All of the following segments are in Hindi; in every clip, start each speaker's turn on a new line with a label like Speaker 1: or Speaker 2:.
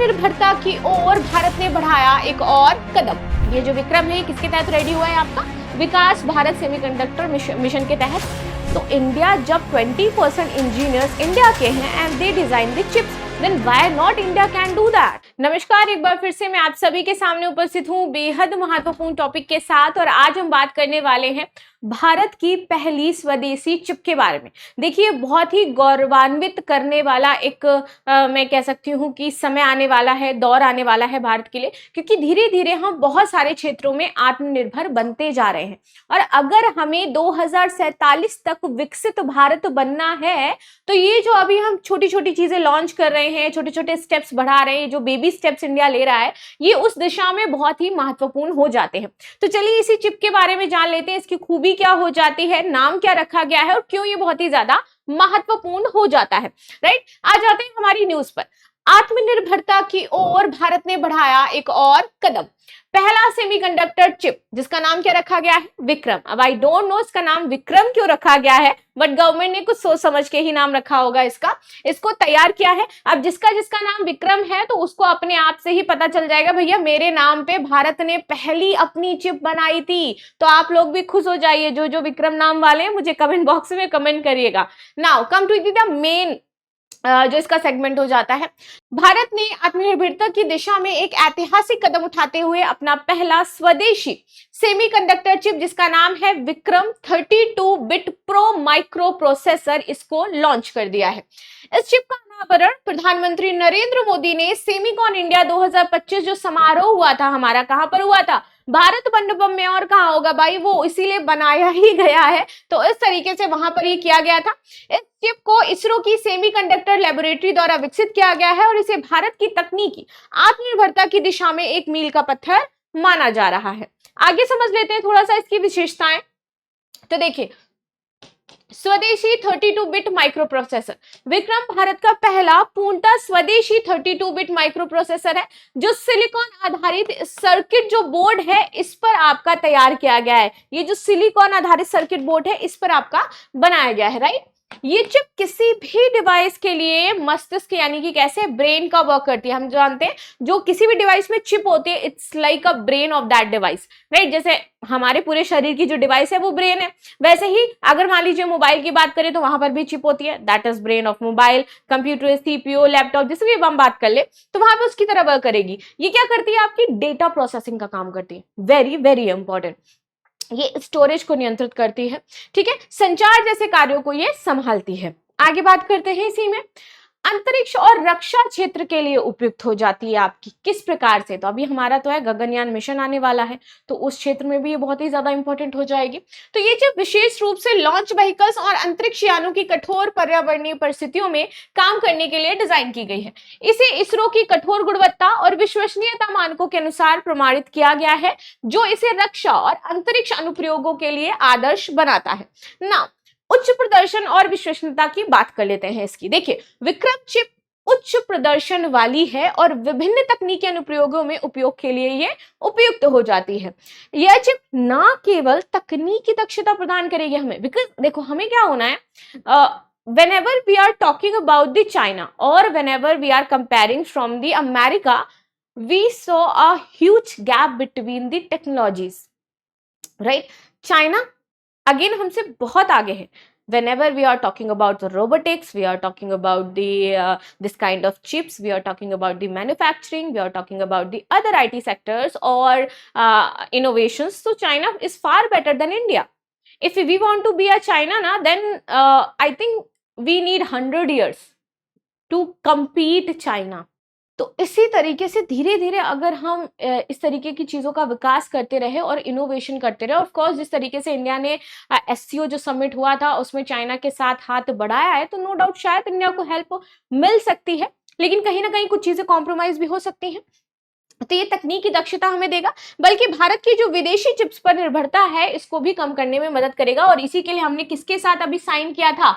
Speaker 1: आत्मनिर्भरता की ओर भारत ने बढ़ाया एक और कदम। ये जो विक्रम है किसके तहत रेडी हुआ है? आपका विकास भारत सेमीकंडक्टर मिशन के तहत। तो इंडिया जब 20% इंजीनियर्स इंडिया के हैं and they design the chips, then why not India can do that? नमस्कार, एक बार फिर से मैं आप सभी के सामने उपस्थित हूँ बेहद महत्वपूर्ण टॉपिक के साथ, और आज हम बात करने वाले हैं भारत की पहली स्वदेशी चिप के बारे में। देखिए, बहुत ही गौरवान्वित करने वाला एक मैं कह सकती हूँ कि समय आने वाला है, दौर आने वाला है भारत के लिए, क्योंकि धीरे धीरे हम बहुत सारे क्षेत्रों में आत्मनिर्भर बनते जा रहे हैं। और अगर हमें 2047 तक विकसित भारत बनना है, तो ये जो अभी हम छोटी छोटी चीजें लॉन्च कर रहे हैं, छोटे छोटे स्टेप्स बढ़ा रहे हैं, जो बेबी स्टेप्स इंडिया ले रहा है, ये उस दिशा में बहुत ही महत्वपूर्ण हो जाते हैं। तो चलिए इसी चिप के बारे में जान लेते हैं, इसकी खूबी क्या हो जाती है, नाम क्या रखा गया है और क्यों ये बहुत ही ज्यादा महत्वपूर्ण हो जाता है। राइट, आ जाते हैं हमारी न्यूज पर। आत्मनिर्भरता की ओर भारत ने बढ़ाया एक और कदम। पहला सेमीकंडक्टर चिप जिसका नाम क्या रखा गया है? विक्रम। अब आई डोंट नो इसका नाम विक्रम क्यों रखा गया है, बट गवर्नमेंट ने कुछ सोच समझ के ही नाम रखा होगा इसको तैयार किया है। अब जिसका जिसका नाम विक्रम है तो उसको अपने आप से ही पता चल जाएगा, भैया मेरे नाम पे भारत ने पहली अपनी चिप बनाई थी। तो आप लोग भी खुश हो जाइए, जो जो विक्रम नाम वाले हैं, मुझे कमेंट बॉक्स में कमेंट करिएगा। Now come to the main जो इसका सेगमेंट हो जाता है। भारत ने आत्मनिर्भरता की दिशा में एक ऐतिहासिक कदम उठाते हुए अपना पहला स्वदेशी सेमीकंडक्टर चिप जिसका नाम है Vikram 32 bit pro micro processor, इसको लॉन्च कर दिया है। इस चिप का अनावरण प्रधानमंत्री नरेंद्र मोदी ने सेमीकॉन इंडिया 2025 जो समारोह हुआ था हमारा, कहां पर हुआ था? भारत मंडपम में। और कहां होगा भाई? वो इसीलिए बनाया ही गया है, तो इस तरीके से वहां पर ये किया गया था। इस चिप को इसरो की सेमीकंडक्टर लेबोरेटरी द्वारा विकसित किया गया है और इसे भारत की तकनीकी आत्मनिर्भरता की दिशा में एक मील का पत्थर माना जा रहा है। आगे समझ लेते हैं थोड़ा सा इसकी विशेषताएं। तो देखिए, स्वदेशी 32 bit micro processor. Vikram Bharat का पहला पूर्णतः स्वदेशी 32 बिट माइक्रो प्रोसेसर है, जो सिलिकॉन आधारित सर्किट जो बोर्ड है इस पर आपका तैयार किया गया है। ये जो सिलिकॉन आधारित सर्किट बोर्ड है इस पर आपका बनाया गया है। राइट, ये चिप किसी भी डिवाइस के लिए मस्तिष्क यानी कि कैसे ब्रेन का वर्क करती है। हम जानते हैं जो किसी भी डिवाइस में चिप होती है, it's like a brain of that device. Right, जैसे हमारे पूरे शरीर की जो डिवाइस है वो ब्रेन है, वैसे ही अगर मान लीजिए मोबाइल की बात करें तो वहां पर भी चिप होती है, that is brain of mobile. Computer, CPU, laptop, जिससे भी हम बात कर ले तो वहां पर उसकी तरह वर्क करेगी। ये क्या करती है? आपकी डेटा प्रोसेसिंग का काम करती है। Very very important. ये स्टोरेज को नियंत्रित करती है, ठीक है, संचार जैसे कार्यों को ये संभालती है। आगे बात करते हैं इसी में। अंतरिक्ष और रक्षा क्षेत्र के लिए उपयुक्त हो जाती है आपकी, किस प्रकार से? तो अभी हमारा तो है गगनयान मिशन आने वाला है, तो उस क्षेत्र में भी ये बहुत ही ज्यादा इंपॉर्टेंट हो जाएगी। तो ये जो विशेष रूप से लॉन्च व्हीकल्स और अंतरिक्ष यानों की कठोर पर्यावरणीय परिस्थितियों में काम करने के लिए डिजाइन की गई है। इसे इसरो की कठोर गुणवत्ता और विश्वसनीयता मानकों के अनुसार प्रमाणित किया गया है, जो इसे रक्षा और अंतरिक्ष अनुप्रयोगों के लिए आदर्श बनाता है ना। उच्च प्रदर्शन और विश्वसनीयता की बात कर लेते हैं इसकी। देखिए, विक्रम चिप उच्च प्रदर्शन वाली है और विभिन्न तकनीकी अनुप्रयोगों में उपयोग के लिए ये उपयुक्त हो जाती है। यह चिप ना केवल तकनीकी दक्षता प्रदान करेगी हमें, बिकॉज देखो हमें क्या होना है, whenever we are talking about the China or whenever we are comparing from the America, we saw a huge gap between the technologies, right? China again हमसे बहुत आगे है। Whenever we are talking about the robotics, we are talking about the this kind of chips, we are talking about the manufacturing, we are talking about the other IT sectors or innovations. So China is far better than India. If we want to be a China na, then I think we need 100 years to compete China. तो इसी तरीके से धीरे धीरे अगर हम इस तरीके की चीजों का विकास करते रहे और इनोवेशन करते रहे, ऑफ कोर्स जिस तरीके से इंडिया ने एससीओ जो समिट हुआ था उसमें चाइना के साथ हाथ बढ़ाया है, तो नो डाउट शायद इंडिया को हेल्प मिल सकती है, लेकिन कहीं ना कहीं कुछ चीजें कॉम्प्रोमाइज भी हो सकती हैं। तो ये तकनीकी दक्षता हमें देगा, बल्कि भारत की जो विदेशी चिप्स पर निर्भरता है इसको भी कम करने में मदद करेगा। और इसी के लिए हमने किसके साथ अभी साइन किया था?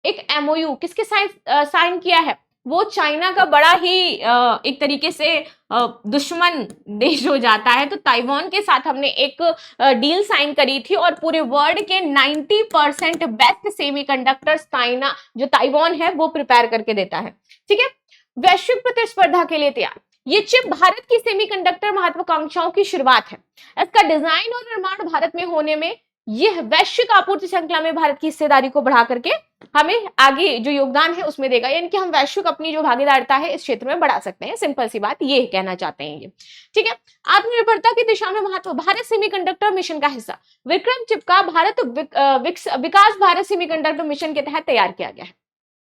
Speaker 1: एक एमओयू। किसके साथ साइन किया है? वो चाइना का बड़ा ही एक तरीके से दुश्मन देश हो जाता है, तो ताइवान के साथ हमने एक डील साइन करी थी और पूरे वर्ल्ड के 90% बेस्ट सेमीकंडक्टर्स चाइना जो ताइवान है वो प्रिपेयर करके देता है। ठीक है, वैश्विक प्रतिस्पर्धा के लिए तैयार। ये चिप भारत की सेमीकंडक्टर महत्वाकांक्षाओं की शुरुआत है। इसका डिजाइन और निर्माण भारत में होने में यह वैश्विक आपूर्ति श्रृंखला में भारत की हिस्सेदारी को बढ़ा करके हमें आगे जो योगदान है उसमें देगा, यानी कि हम वैश्विक अपनी जो भागीदारिता है इस क्षेत्र में बढ़ा सकते हैं। सिंपल सी बात ये कहना चाहते हैं ये, ठीक है। आत्मनिर्भरता की दिशा में महत्व, भारत सेमीकंडक्टर मिशन का हिस्सा विक्रम चिप का विकास भारत सेमीकंडक्टर मिशन के तहत तैयार किया गया है।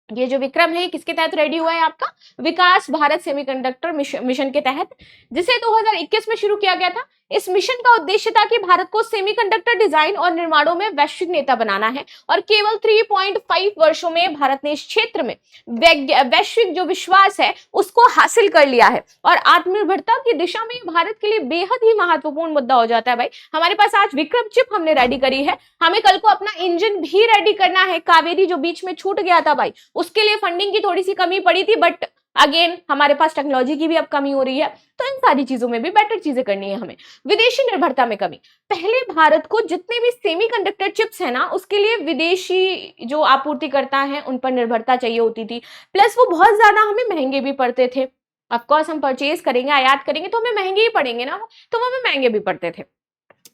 Speaker 1: ये जो विक्रम है किसके तहत रेडी हुआ है? आपका विकास भारत सेमीकंडक्टर मिशन के तहत, जिसे 2021 में शुरू किया गया था। इस मिशन का उद्देश्य था कि भारत को सेमीकंडक्टर डिजाइन और निर्माणों में वैश्विक नेता बनाना है और केवल 3.5 वर्षों में भारत ने इस क्षेत्र में वैश्विक जो विश्वास है उसको हासिल कर लिया है। और आत्मनिर्भरता की दिशा में भारत के लिए बेहद ही महत्वपूर्ण मुद्दा हो जाता है भाई। हमारे पास आज विक्रम चिप हमने रेडी करी है, हमें कल को अपना इंजन भी रेडी करना है। कावेरी जो बीच में छूट गया था भाई, उसके लिए फंडिंग की थोड़ी सी कमी पड़ी थी, बट अगेन हमारे पास टेक्नोलॉजी की भी अब कमी हो रही है, तो इन सारी चीजों में भी बेटर चीजें करनी है हमें। विदेशी निर्भरता में कमी, पहले भारत को जितने भी सेमीकंडक्टर चिप्स है ना उसके लिए विदेशी जो आपूर्तिकर्ता हैं उन पर निर्भरता चाहिए होती थी, प्लस वो बहुत ज्यादा हमें महंगे भी पड़ते थे। ऑफकोर्स हम परचेज करेंगे, आयात करेंगे तो हमें महंगे ही पड़ेंगे ना, तो वो हमें महंगे भी पड़ते थे।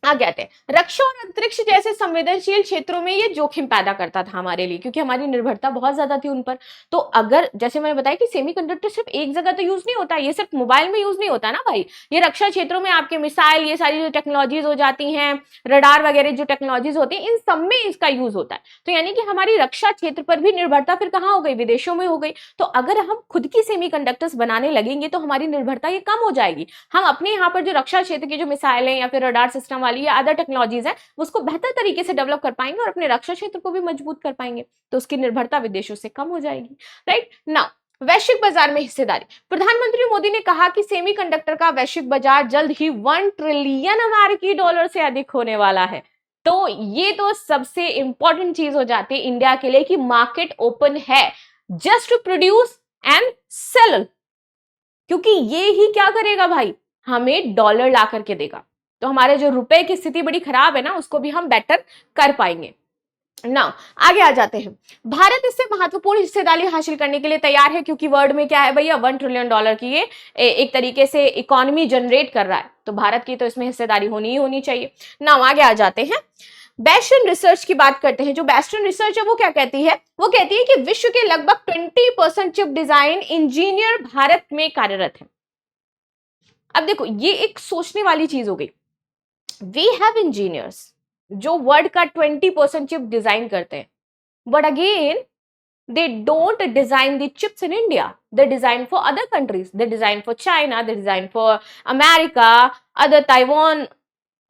Speaker 1: आगे आते हैं, रक्षा और अंतरिक्ष जैसे संवेदनशील क्षेत्रों में ये जोखिम पैदा करता था हमारे लिए, क्योंकि हमारी निर्भरता बहुत ज्यादा थी उन पर। तो अगर जैसे मैंने बताया कि सेमीकंडक्टर सिर्फ एक जगह तो यूज नहीं होता, ये सिर्फ मोबाइल में यूज नहीं होता ना भाई, ये रक्षा क्षेत्रों में आपके मिसाइल, ये सारी जो टेक्नोलॉजीज हो जाती हैं, रडार वगैरह जो टेक्नोलॉजीज होती है, इन सब में इसका यूज होता है। तो यानी कि हमारी रक्षा क्षेत्र पर भी निर्भरता फिर कहाँ हो गई? विदेशों में हो गई। तो अगर हम खुद की सेमीकंडक्टर्स बनाने लगेंगे तो हमारी निर्भरता ये कम हो जाएगी। हम अपने यहाँ पर जो रक्षा क्षेत्र की जो मिसाइलें या फिर रडार सिस्टम वाली या अदर टेक्नोलॉजीज है उसको बेहतर तरीके से डेवलप कर पाएंगे और अपने रक्षा क्षेत्र को भी मजबूत कर पाएंगे, तो उसकी निर्भरता विदेशों से कम हो जाएगी। राइट नाउ, वैश्विक बाजार में हिस्सेदारी, प्रधानमंत्री मोदी ने कहा कि सेमीकंडक्टर का वैश्विक बाजार जल्द ही 1 ट्रिलियन अमेरिकी डॉलर से अधिक होने वाला है। तो ये तो सबसे इंपॉर्टेंट चीज हो जाती है इंडिया के लिए कि मार्केट ओपन है just to produce and sell, क्योंकि ये ही क्या करेगा भाई? हमें डॉलर ला करके देगा। तो हमारे जो रुपए की स्थिति बड़ी खराब है ना उसको भी हम बेटर कर पाएंगे ना। आगे आ जाते हैं, भारत इससे महत्वपूर्ण हिस्सेदारी हासिल करने के लिए तैयार है, क्योंकि वर्ल्ड में क्या है भैया, 1 ट्रिलियन डॉलर की ये एक तरीके से इकोनॉमी जनरेट कर रहा है, तो भारत की तो इसमें हिस्सेदारी होनी ही होनी चाहिए ना। आगे आ जाते हैं, बेस्टन रिसर्च की बात करते हैं। जो बेस्टन रिसर्च है वो क्या कहती है? वो कहती है कि विश्व के लगभग 20% चिप डिजाइन इंजीनियर भारत में कार्यरत है। अब देखो ये एक सोचने वाली चीज हो गई, वी हैव इंजीनियर्स जो वर्ल्ड का 20% चिप डिजाइन करते हैं, but again they don't design the chips in India. They design for other countries. They design for China, they design for America, other Taiwan,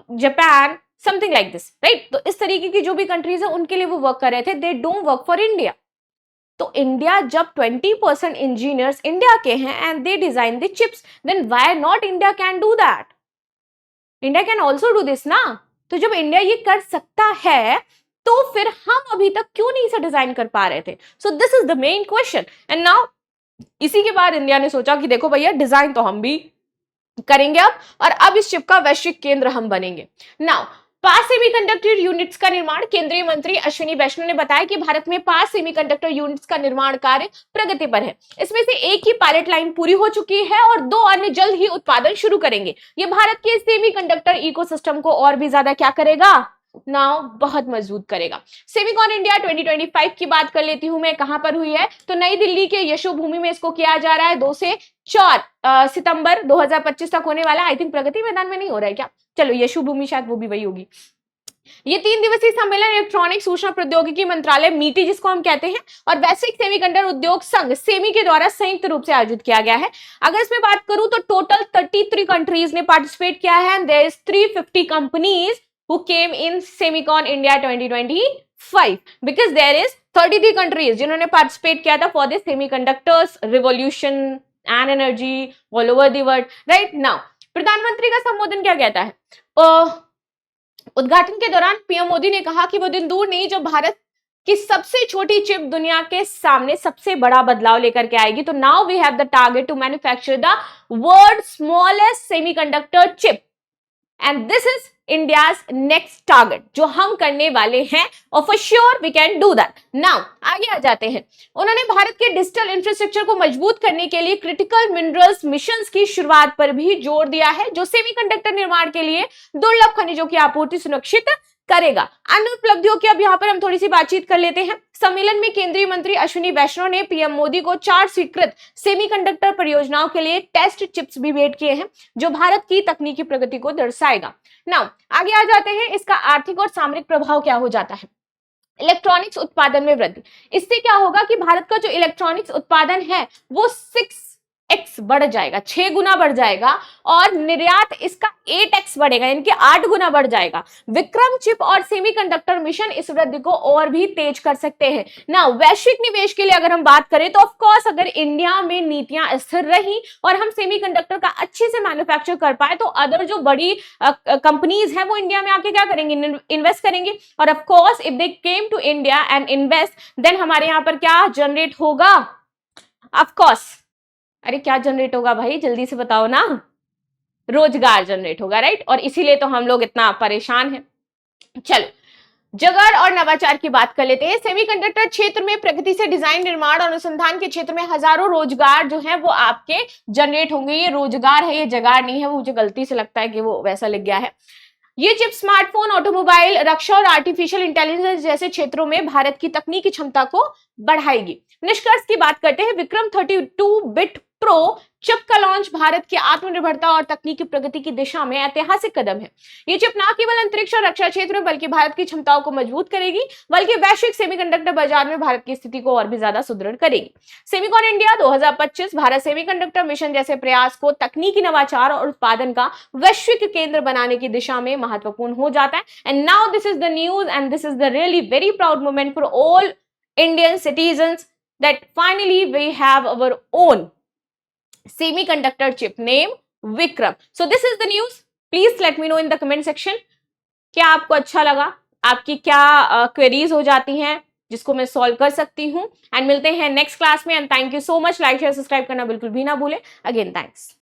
Speaker 1: Japan, something like this, right? तो इस तरीके की जो भी कंट्रीज है उनके लिए वो वर्क कर रहे थे, they don't work for India. तो इंडिया जब 20% इंजीनियर्स इंडिया के हैं and they design the chips, then why not India can do that? India can also do this ना। तो जब इंडिया ये कर सकता है तो फिर हम अभी तक क्यों नहीं इसे डिजाइन कर पा रहे थे? So this is the main question. And now इसी के बाद इंडिया ने सोचा कि देखो भैया डिजाइन तो हम भी करेंगे अब, और अब इस चिप का वैश्विक केंद्र हम बनेंगे। नाउ 5 सेमीकंडक्टर यूनिट्स का निर्माण, केंद्रीय मंत्री अश्विनी वैष्णव ने बताया कि भारत में 5 सेमीकंडक्टर यूनिट्स का निर्माण कार्य प्रगति पर है। इसमें से एक की पायलट लाइन पूरी हो चुकी है और 2 अन्य जल्द ही उत्पादन शुरू करेंगे। ये भारत के सेमीकंडक्टर इकोसिस्टम को और भी ज्यादा क्या करेगा? नाउ बहुत मजबूत करेगा। सेमिकॉन इंडिया 2025 की बात कर लेती हूं मैं, कहां पर हुई है? तो नई दिल्ली के यशोभूमि में इसको किया जा रहा है। 2 से 4 सितंबर 2025 तक होने वाला है। आई थिंक प्रगति मैदान में नहीं हो रहा है क्या? चलो यशोभूमि शायद वो भी वही होगी। ये 3 दिवसीय सम्मेलन इलेक्ट्रॉनिक सूचना प्रौद्योगिकी मंत्रालय मीटी जिसको हम कहते हैं और वैश्विक सेमीकंडक्टर उद्योग संघ सेमी के द्वारा संयुक्त रूप से आयोजित किया गया है। अगर इसमें बात करूं तो टोटल 33 कंट्रीज ने पार्टिसिपेट किया है and there is 350 companies who came in Semicon India 2025 because there is 33 countries जिन्होंने पार्टिसिपेट किया था for the semiconductors revolution and energy all over the world. Right now प्रधानमंत्री का संबोधन क्या कहता है? उद्घाटन के दौरान पीएम मोदी ने कहा कि वो दिन दूर नहीं जब भारत की सबसे छोटी चिप दुनिया के सामने सबसे बड़ा बदलाव लेकर के आएगी। तो now we have the target to manufacture the world smallest semiconductor chip and this is India's next target जो हम करने वाले हैं, और for sure we can do that. Now आगे आ जाते हैं। उन्होंने भारत के डिजिटल इंफ्रास्ट्रक्चर को मजबूत करने के लिए क्रिटिकल मिनरल्स मिशंस की शुरुआत पर भी जोर दिया है, जो सेमीकंडक्टर निर्माण के लिए दुर्लभ खनिजों की आपूर्ति सुनिश्चित करेगा। अन्य उपलब्धियों की अब यहाँ पर हम थोड़ी सी बातचीत कर लेते हैं। सम्मेलन में केंद्रीय मंत्री अश्विनी वैष्णव ने पीएम मोदी को 4 स्वीकृत सेमीकंडक्टर परियोजनाओं के लिए टेस्ट चिप्स भी भेंट किए हैं, जो भारत की तकनीकी प्रगति को दर्शाएगा। नाउ आगे आ जाते हैं, इसका आर्थिक और सामरिक प्रभाव क्या हो जाता है। इलेक्ट्रॉनिक्स उत्पादन में वृद्धि, इससे क्या होगा कि भारत का जो इलेक्ट्रॉनिक्स उत्पादन है वो 6x बढ़ जाएगा, 6 गुना बढ़ जाएगा, और निर्यात इसका 8x बढ़ेगा, यानी कि 8 गुना बढ़ जाएगा। विक्रम चिप और सेमीकंडक्टर मिशन इस वृद्धि को और भी तेज कर सकते हैं। ना वैश्विक निवेश के लिए अगर हम बात करें तो ऑफ कोर्स अगर इंडिया में नीतियां स्थिर रही और हम सेमीकंडक्टर का अच्छे से मैन्युफैक्चर कर पाए तो अदर जो बड़ी कंपनीज हैं वो इंडिया में आके क्या करेंगे, इन्वेस्ट करेंगे। और of course if they came to India and invest, then हमारे यहाँ पर क्या जनरेट होगा, ऑफ कोर्स, अरे क्या जनरेट होगा भाई, जल्दी से बताओ ना, रोजगार जनरेट होगा, राइट। और इसीलिए तो हम लोग इतना परेशान हैं। चलो जगड़ और नवाचार की बात कर लेते हैं। सेमीकंडक्टर क्षेत्र में प्रगति से डिजाइन, निर्माण और अनुसंधान के क्षेत्र में हजारों रोजगार जो है वो आपके जनरेट होंगे। ये रोजगार है, ये जगाड़ नहीं है, वो मुझे गलती से लगता है कि वो वैसा लिख गया है। ये चिप स्मार्टफोन, ऑटोमोबाइल, रक्षा और आर्टिफिशियल इंटेलिजेंस जैसे क्षेत्रों में भारत की तकनीकी क्षमता को बढ़ाएगी। निष्कर्ष की बात करते हैं। विक्रम 32 बिट प्रो चिप का लॉन्च भारत की आत्मनिर्भरता और तकनीकी प्रगति की दिशा में ऐतिहासिक कदम है। ये चिप न केवल अंतरिक्ष और रक्षा क्षेत्र में बल्कि भारत की क्षमताओं को मजबूत करेगी, बल्कि वैश्विक सेमीकंडक्टर बाजार में भारत की स्थिति को और भी ज्यादा सुदृढ़ करेगी। Semicon India 2025 Bharat semiconductor mission जैसे प्रयास को तकनीकी नवाचार और उत्पादन का वैश्विक केंद्र बनाने की दिशा में महत्वपूर्ण हो जाता है। And now this is the news and this is the really very proud moment for all Indian citizens that finally we have our own semiconductor chip named Vikram. So this is the news. Please let me know in the comment section. क्या आपको अच्छा लगा, आपकी क्या क्वेरीज हो जाती हैं जिसको मैं सॉल्व कर सकती हूँ। एंड मिलते हैं नेक्स्ट क्लास में। And thank you so much. Like share subscribe करना बिल्कुल भी ना भूलें। Again thanks.